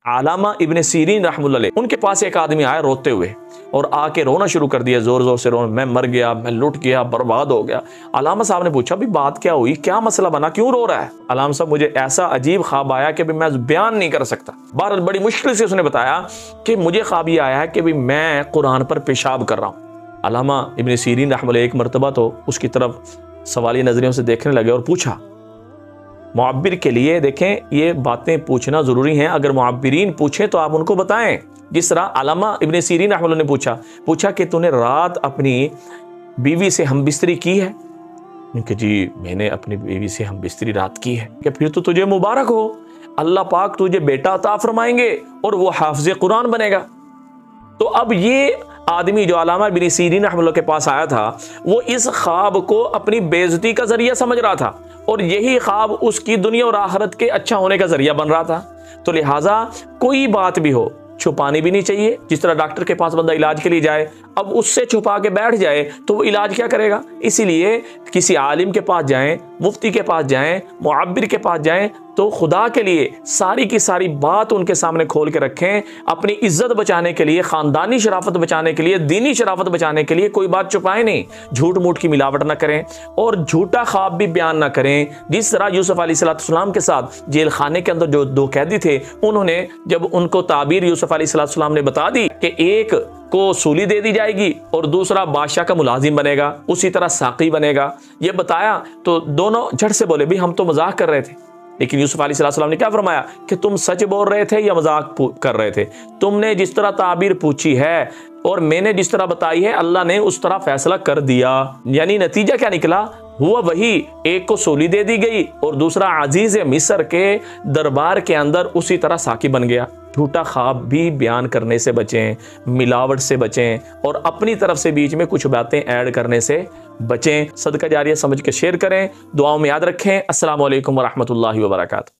अल्लामा इब्न serine रहमतुल्लाह अलैह, उनके पास एक आदमी आया रोते हुए और आके रोना शुरू कर दिया, जोर जोर से रोना, मैं मर गया, मैं लुट गया, बर्बाद हो गया। अल्लामा साहब ने पूछा भी बात क्या हुई, क्या मसला बना, क्यों रो रहा है? अल्लामा साहब मुझे ऐसा अजीब ख्वाब आया कि मैं बयान नहीं कर सकता। बहरहाल बड़ी मुश्किल से उसने बताया कि मुझे ख्वाब ये आया है कि मैं कुरान पर पेशाब कर रहा हूँ। अल्लामा इब्न सीरीन रहमतुल्लाह अलैह एक मरतबा तो उसकी तरफ सवाली नजरियों से देखने लगे और पूछा। मुअब्बिर के लिए देखें ये बातें पूछना ज़रूरी हैं, अगर मुअब्बिरीन पूछें तो आप उनको बताएं। जिस तरह अल्लामा इब्न सीरीन रहमतुल्लाह ने पूछा कि तूने रात अपनी बीवी से हमबिस्तरी की है? उनके जी मैंने अपनी बीवी से हमबिस्तरी रात की है। कि फिर तो तुझे मुबारक हो, अल्लाह पाक तुझे बेटा अता फरमाएंगे और वो हाफिज़ कुरान बनेगा। तो अब ये आदमी जो अल्लामा इब्न सीरीन रहमतुल्लाह के पास आया था, वो इस ख्वाब को अपनी बेइज्जती का जरिया समझ रहा था और यही ख्वाब उसकी दुनिया और आखिरत के अच्छा होने का जरिया बन रहा था। तो लिहाजा कोई बात भी हो छुपानी भी नहीं चाहिए। जिस तरह डॉक्टर के पास बंदा इलाज के लिए जाए, अब उससे छुपा के बैठ जाए तो वो इलाज क्या करेगा? इसीलिए किसी आलिम के पास जाएं, मुफ्ती के पास जाएं, मुअब्बिर के पास जाएं तो खुदा के लिए सारी की सारी बात उनके सामने खोल के रखें। अपनी इज्जत बचाने के लिए, ख़ानदानी शराफत बचाने के लिए, दीनी शराफत बचाने के लिए कोई बात छुपाएं नहीं, झूठ मूठ की मिलावट ना करें और झूठा ख्वाब भी बयान ना करें। जिस तरह यूसुफ अलैहिस्सलाम के साथ जेल खाने के अंदर जो दो कैदी थे, उन्होंने जब उनको ताबीर यूसुफ अलैहिस्सलाम ने बता दी कि एक को सूली दे दी जाएगी और दूसरा बादशाह का मुलाजिम बनेगा, उसी तरह साकी बनेगा, ये बताया तो दोनों झट से बोले भी हम तो मजाक कर रहे थे। लेकिन यूसुफ अलैहिस्सलाम ने क्या फरमाया कि तुम सच बोल रहे थे या मजाक कर रहे थे? तुमने जिस तरह ताबीर पूछी है और मैंने जिस तरह बताई है, अल्लाह ने उस तरह फैसला कर दिया। यानी नतीजा क्या निकला? हुआ वही, एक को सूली दे दी गई और दूसरा अजीज मिस्र के दरबार के अंदर उसी तरह साकी बन गया। झूठा ख्वाब भी बयान करने से बचें, मिलावट से बचें और अपनी तरफ से बीच में कुछ बातें ऐड करने से बचें। सदका जारिया समझ के शेयर करें, दुआओं में याद रखें। अस्सलामु अलैकुम व रहमतुल्लाहि व बरकातहू।